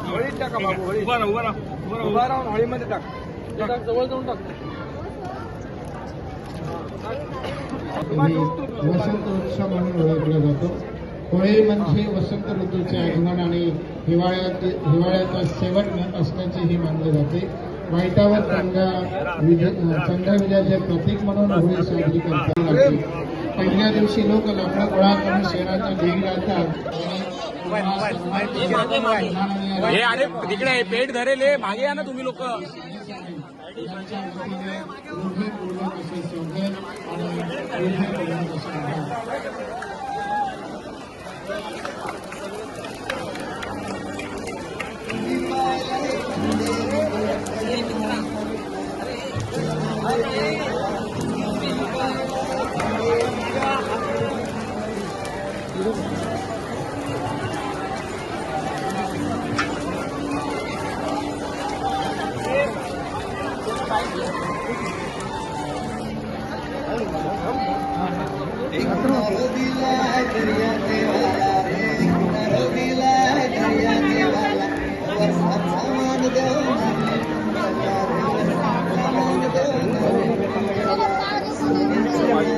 हळीत टाका बाबू, हळी उभा राहून हळीमध्ये टाक, जवळ जाऊन टाक. वसंत उत्सव म्हणून ओळखला जातो. होळी म्हणजे वसंत ऋतूचे आगमन आणि हिवाळ्याचा शेवट असल्याचे ही मानले जाते. वाईटावर चांगल्या विजयाचे प्रतीक म्हणून होळी साजरी करतात लागते. पहिल्या दिवशी लोक लाकडं गोळा करून शहराच्या ढीग घालतात. हे अरे तिकडे पेट धरेले मागे या ना तुम्ही लोक. दरिया देवाला